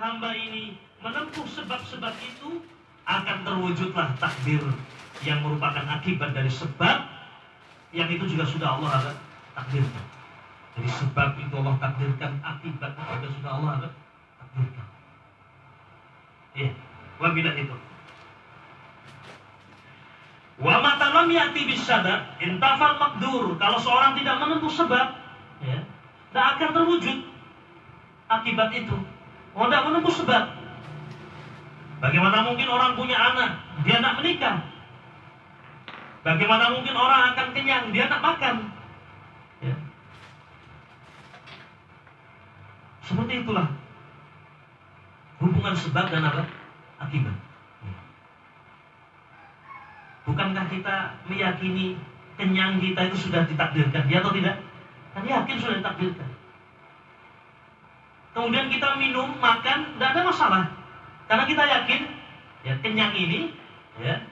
hamba ini menempuh sebab-sebab itu, akan terwujudlah takdir yang merupakan akibat dari sebab yang itu juga sudah Allah takdirkan. Jadi sebab itu Allah takdirkan, akibat juga sudah Allah takdirkan. Ya, wabillahi itu. Wa matalam yati bisadab intafal makdur. Kalau seorang tidak menempuh sebab, ya, tidak akan terwujud akibat itu. Oh, tidak menempuh sebab. Bagaimana mungkin orang punya anak, dia tidak menikah? Bagaimana mungkin orang akan kenyang, dia tidak makan? Ya. Seperti itulah hubungan sebab dan akibat. Bukankah kita meyakini kenyang kita itu sudah ditakdirkan, ya atau tidak? Kan yakin sudah ditakdirkan. Kemudian kita minum, makan, tidak ada masalah. Karena kita yakin, ya kenyang ini, ya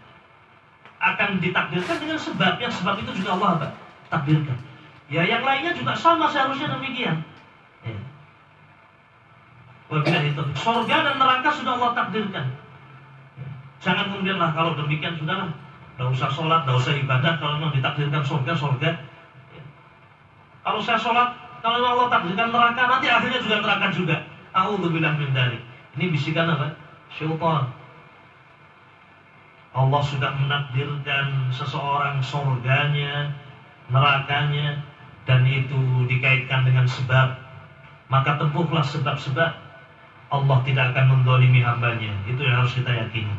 akan ditakdirkan dengan sebab. Yang sebab itu juga Allah takdirkan. Ya yang lainnya juga sama seharusnya demikian. Ya. Wabillahi taufiq. Surga dan neraka sudah Allah takdirkan. Ya. Jangan kemudian lah kalau demikian sudahlah. Tidak usah sholat, tidak usah ibadah. Kalau memang ditakdirkan surga. Ya. Kalau saya sholat, kalau Allah takdirkan neraka, nanti akhirnya juga neraka juga. A'udzubillah min dzalik. Ini bisikan apa? Syaitan. Allah sudah menakdirkan seseorang surganya, nerakanya, dan itu dikaitkan dengan sebab. Maka tempuhlah sebab-sebab. Allah tidak akan menzalimi hambanya. Itu yang harus kita yakini.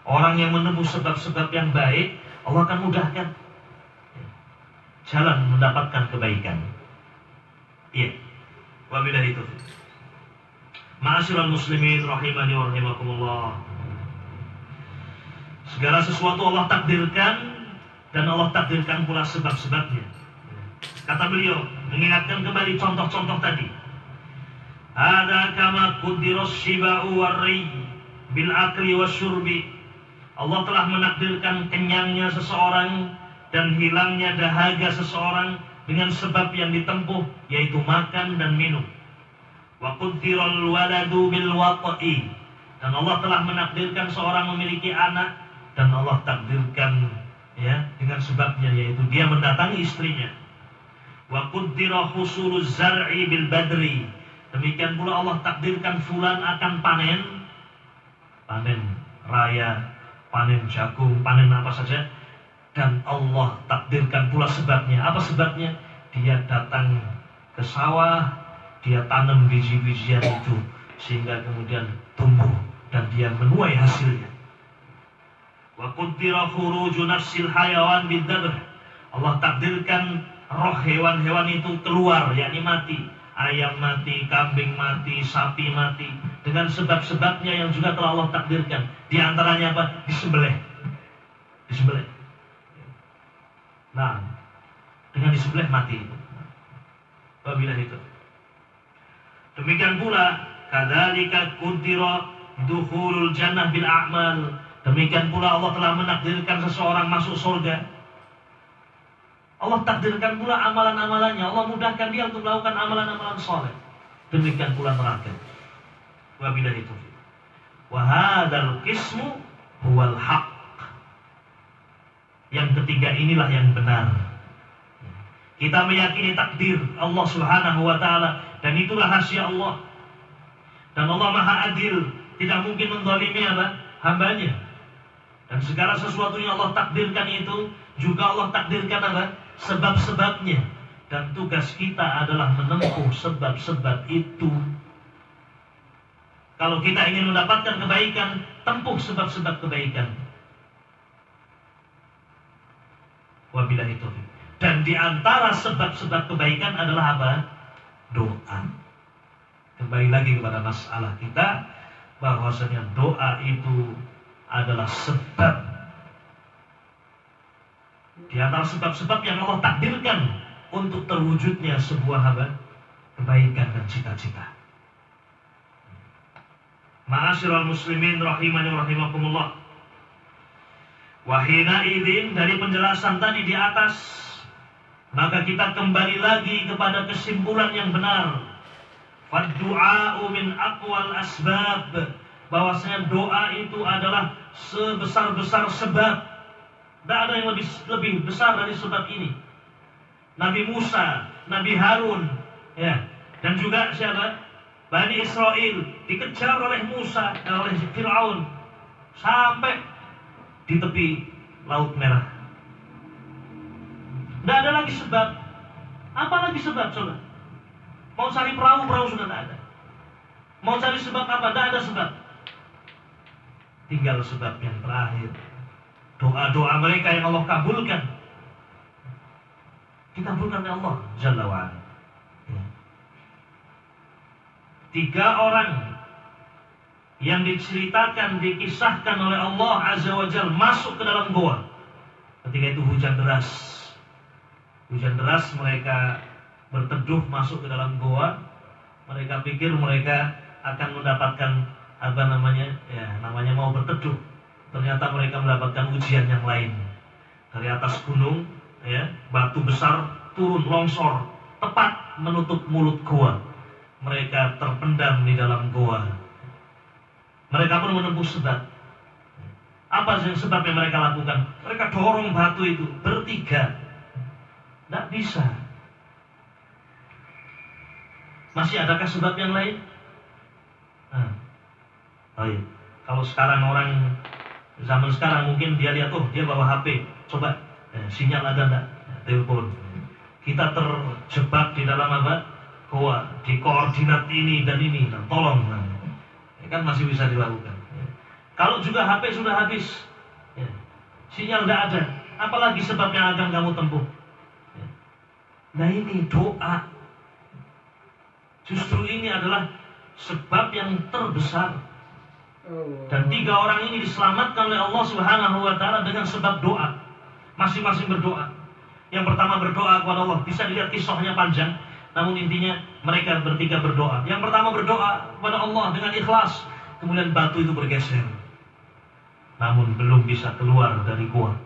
Orang yang menempuh sebab-sebab yang baik, Allah akan mudahkan jalan mendapatkan kebaikan. Iya. Wabillahi taufiq. Ma'asyiral muslimin rahimani wa rahimakumullah. Segala sesuatu Allah takdirkan, dan Allah takdirkan pula sebab-sebabnya. Kata beliau, mengingatkan kembali contoh-contoh tadi. Hadza kama quddiras shiba'u warri bil akli wasyurbi. Allah telah menakdirkan kenyangnya seseorang dan hilangnya dahaga seseorang dengan sebab yang ditempuh, yaitu makan dan minum. Wa quddiral waladu bil wata'i. Dan Allah telah menakdirkan seorang memiliki anak, dan Allah takdirkan ya dengan sebabnya, yaitu dia mendatangi istrinya. Wa quddira husuluz zar'i bil badri. Demikian pula Allah takdirkan fulan akan panen raya, panen jagung, panen apa saja, dan Allah takdirkan pula sebabnya. Apa sebabnya? Dia datang ke sawah, dia tanam biji-bijian itu sehingga kemudian tumbuh dan dia menuai hasilnya. Wa qaddara khuruju nafsil hayawan bidzabh. Allah takdirkan roh hewan-hewan itu keluar, yakni mati. Ayam mati, kambing mati, sapi mati, dengan sebab-sebabnya yang juga telah Allah takdirkan. Di antaranya apa? Disembelih. Nah, dengan disembelih mati. Wabillahi itu. Demikian pula, kadzalika qaddara dukhulul jannah bil a'mal. Demikian pula Allah telah menakdirkan seseorang masuk surga. Allah takdirkan pula amalan-amalannya. Allah mudahkan dia untuk melakukan amalan-amalan soleh. Demikian pula neraka. Wabillahi taufiq. Wa hadzal qismu huwal haq. Yang ketiga inilah yang benar. Kita meyakini takdir Allah Subhanahu wa taala, dan itu rahasia Allah. Dan Allah Maha Adil, tidak mungkin menzalimi hambanya. Dan segala sesuatu yang Allah takdirkan itu juga Allah takdirkan sebab-sebabnya. Dan tugas kita adalah menempuh sebab-sebab itu. Kalau kita ingin mendapatkan kebaikan, tempuh sebab-sebab kebaikan. Wabillahi taufiq. Dan di antara sebab-sebab kebaikan adalah apa? Doa. Kembali lagi kepada masalah kita, bahwasanya doa itu adalah sebab. Di antara sebab-sebab yang Allah takdirkan untuk terwujudnya sebuah kebaikan dan cita-cita. Ma'asyiral muslimin rahimani wa rahimakumullah. Wahina idzin, dari penjelasan tadi di atas, maka kita kembali lagi kepada kesimpulan yang benar. Fad-du'a'u min aqwal asbab. Bahwasanya doa itu adalah sebesar-besar sebab. Tidak ada yang lebih besar dari sebab ini. Nabi Musa, Nabi Harun, ya, dan juga siapa? Bani Israel dikejar oleh Musa, oleh Fir'aun sampai di tepi Laut Merah. Tidak ada lagi sebab. Apa lagi sebab, saudara? Mau cari perahu sudah tidak ada. Mau cari sebab apa? Tidak ada sebab. Tinggal sebab yang terakhir. Doa-doa mereka yang Allah kabulkan. Dikabulkan oleh Allah Jalla wa'ala. 3 orang yang diceritakan, dikisahkan oleh Allah Azza wa Jalla masuk ke dalam goa. Ketika itu hujan deras. Hujan deras, mereka berteduh masuk ke dalam goa. Mereka pikir mereka akan mendapatkan namanya mau berteduh. Ternyata mereka mendapatkan ujian yang lain. Dari atas gunung, ya, batu besar turun longsor tepat menutup mulut goa. Mereka terpendam di dalam goa. Mereka pun menempuh sebab. Apa sebab yang mereka lakukan? Mereka dorong batu itu bertiga. Tidak bisa. Masih adakah sebab yang lain? Iya. Kalau sekarang orang zaman sekarang mungkin dia lihat, dia bawa HP, coba sinyal ada enggak? Telepon. Kita terjebak di dalam goa, di koordinat ini dan ini, dan tolong. Kan masih bisa dilakukan. Kalau juga HP sudah habis, sinyal tidak ada, apalagi sebab yang akan kamu tempuh. Nah ini doa. Justru ini adalah sebab yang terbesar. Dan 3 orang ini diselamatkan oleh Allah Subhanahu wa Ta'ala dengan sebab doa. Masing-masing berdoa. Yang pertama berdoa kepada Allah. Bisa dilihat kisahnya panjang, namun intinya mereka bertiga berdoa. Yang pertama berdoa kepada Allah dengan ikhlas. Kemudian batu itu bergeser, namun belum bisa keluar dari gua.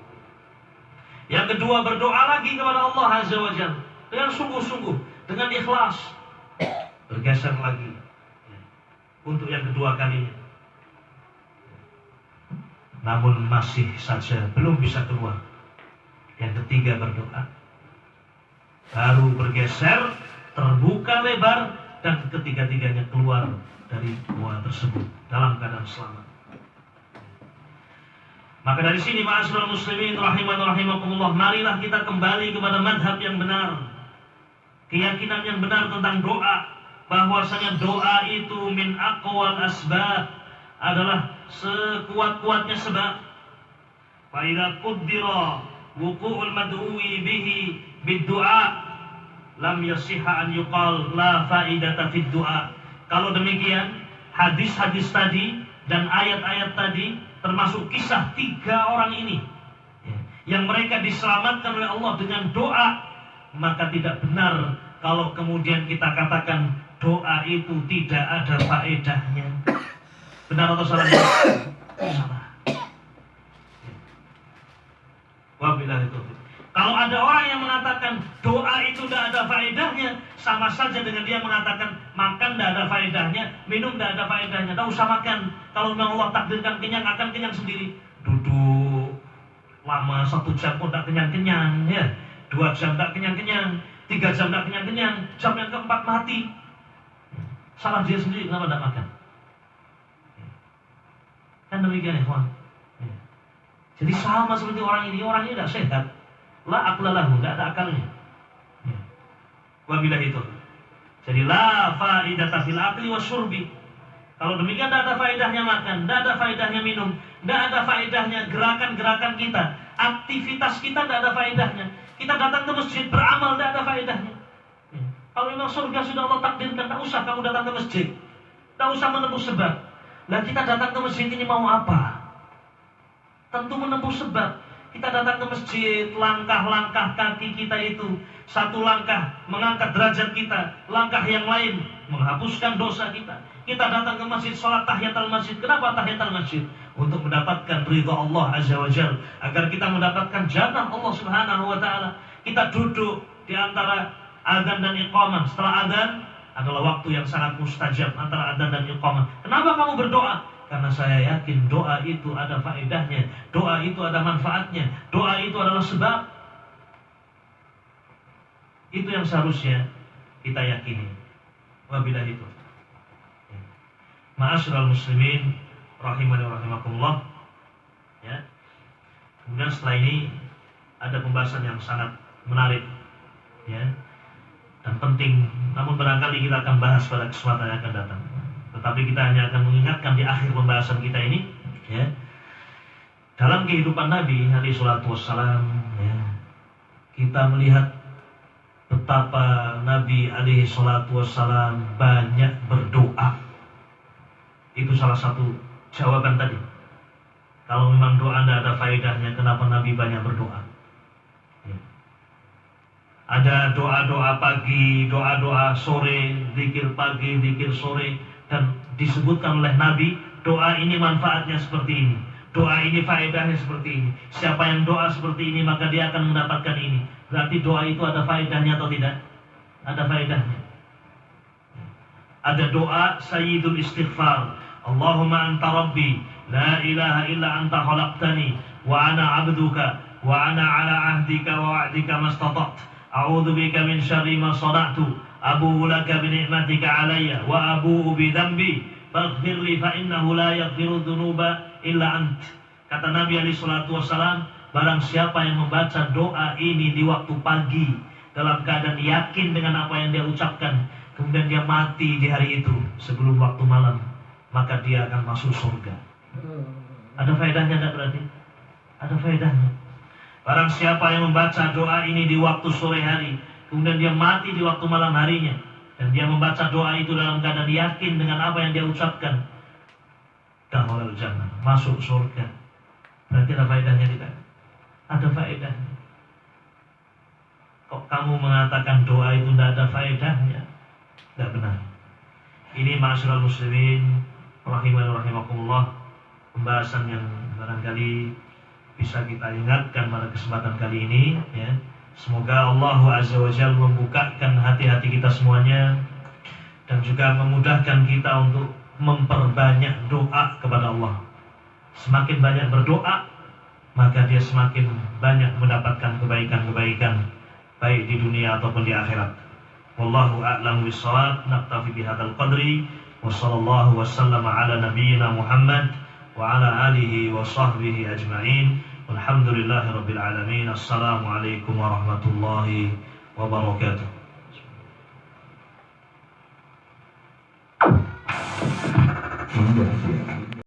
Yang kedua berdoa lagi kepada Allah Azza wa Jalla dengan sungguh-sungguh, dengan ikhlas. Bergeser lagi untuk yang kedua kalinya, namun masih saja belum bisa keluar. Yang ketiga berdoa, baru bergeser, terbuka lebar, dan ketiga-tiganya keluar dari gua tersebut dalam keadaan selamat. Maka dari sini ma'asyiral muslimin rahiman rahimakumullah, marilah kita kembali kepada madhab yang benar, keyakinan yang benar tentang doa, bahwasanya doa itu min aqwal asbab, adalah sekuat-kuatnya sebab. Fa idza qaddara wuqu'ul mad'uwi bihi bid-du'a lam yasihha an yuqal la faidata fid du'a. Kalau demikian, hadis-hadis tadi dan ayat-ayat tadi, termasuk kisah 3 orang ini yang mereka diselamatkan oleh Allah dengan doa, maka tidak benar kalau kemudian kita katakan doa itu tidak ada faedahnya. Benar atau salah? Salah. Wabillahi taufiq. Kalau ada orang yang mengatakan doa itu tidak ada faedahnya, sama saja dengan dia mengatakan makan tidak ada faedahnya, minum tidak ada faedahnya. Tak usah makan. Kalau memang Allah takdirkan kenyang, akan kenyang sendiri. Duduk lama 1 jam pun tidak kenyang-kenyang, ya. 2 jam tidak kenyang-kenyang, 3 jam tidak kenyang-kenyang, jam yang keempat mati. Salah dia sendiri, kenapa tidak makan? Kan demikian ya, kawan. Jadi sama seperti orang ini tidak sehat. La aqlalahu, tidak ada akalnya. Wabillahi itu. Jadi la faidata fil akli wasyurbi. Kalau demikian tidak ada faedahnya makan, tidak ada faedahnya minum, tidak ada faedahnya gerakan-gerakan kita, aktivitas kita tidak ada faedahnya. Kita datang ke masjid beramal tidak ada faedahnya. Kalau memang surga sudah Allah takdirkan, tak usah kamu datang ke masjid, tak usah menempuh sebab. Nah kita datang ke masjid ini mau apa? Tentu menempuh sebab. Kita datang ke masjid, langkah-langkah kaki kita itu, 1 langkah mengangkat derajat kita, langkah yang lain menghapuskan dosa kita. Kita datang ke masjid, sholat tahiyatul masjid. Kenapa tahiyatul masjid? Untuk mendapatkan ridha Allah Azza wa Jalla, agar kita mendapatkan jannah Allah Subhanahu wa Ta'ala. Kita duduk di antara adzan dan iqamah. Setelah adzan adalah waktu yang sangat mustajab antara adzan dan iqamah. Kenapa kamu berdoa? Karena saya yakin doa itu ada faedahnya, doa itu ada manfaatnya, doa itu adalah sebab. Itu yang seharusnya kita yakini. Wabillahi taufiq. Ma'asyiral muslimin rahimani wa rahimakumullah. Ya. Kemudian setelah ini ada pembahasan yang sangat menarik, ya, dan penting. Namun barangkali kita akan bahas pada kesempatan yang akan datang. Tetapi kita hanya akan mengingatkan di akhir pembahasan kita ini, ya, dalam kehidupan Nabi alaihi salatu wassalam, ya, kita melihat betapa Nabi alaihi salatu wassalam banyak berdoa. Itu salah satu jawaban tadi. Kalau memang doa tidak ada faedahnya, kenapa Nabi banyak berdoa? Ya. Ada doa-doa pagi, doa-doa sore, zikir pagi, zikir sore, dan disebutkan oleh Nabi, doa ini manfaatnya seperti ini, doa ini faedahnya seperti ini. Siapa yang doa seperti ini maka dia akan mendapatkan ini. Berarti doa itu ada faedahnya atau tidak? Ada faedahnya. Ada doa Sayyidul Istighfar, Allahumma anta rabbi, la ilaha illa anta khalaqtani, wa ana abduka, wa ana ala ahdika wa wa'dika mastata'tu, a'udzu bika min syarri ma sana'tu, abu'u laka bi ni'matika alayya, wa abu'u bi dhanbi, faghfirli fa innahu la yaghfiru dzunuba illa ant. Kata Nabi alaihi salatu wasallam, barang siapa yang membaca doa ini di waktu pagi dalam keadaan yakin dengan apa yang dia ucapkan, kemudian dia mati di hari itu sebelum waktu malam, maka dia akan masuk surga. Ada faedahnya tidak berarti? Ada faedahnya. Barang siapa yang membaca doa ini di waktu sore hari, kemudian dia mati di waktu malam harinya, dan dia membaca doa itu dalam keadaan yakin dengan apa yang dia ucapkan, dakhalal jannah, masuk surga. Berarti ada faedahnya tidak? Ada faedahnya. Kok kamu mengatakan doa itu tidak ada faedahnya? Tidak benar. Ini ma'asyiral muslimin rahimani wa rahimakumullah, pembahasan yang barangkali bisa kita ingatkan pada kesempatan kali ini, ya. Semoga Allah Azza wa Jalla membukakan hati-hati kita semuanya dan juga memudahkan kita untuk memperbanyak doa kepada Allah. Semakin banyak berdoa, maka dia semakin banyak mendapatkan kebaikan-kebaikan, baik di dunia ataupun di akhirat. Wallahu a'lamu bissawab. Naktafi bihadzal qadri wa sallallahu wasallama ala nabiyyina Muhammad wa ala alihi wa sahbihi ajma'in. Walhamdulillahi rabbil alamin. Assalamualaikum warahmatullahi wabarakatuh. Iya.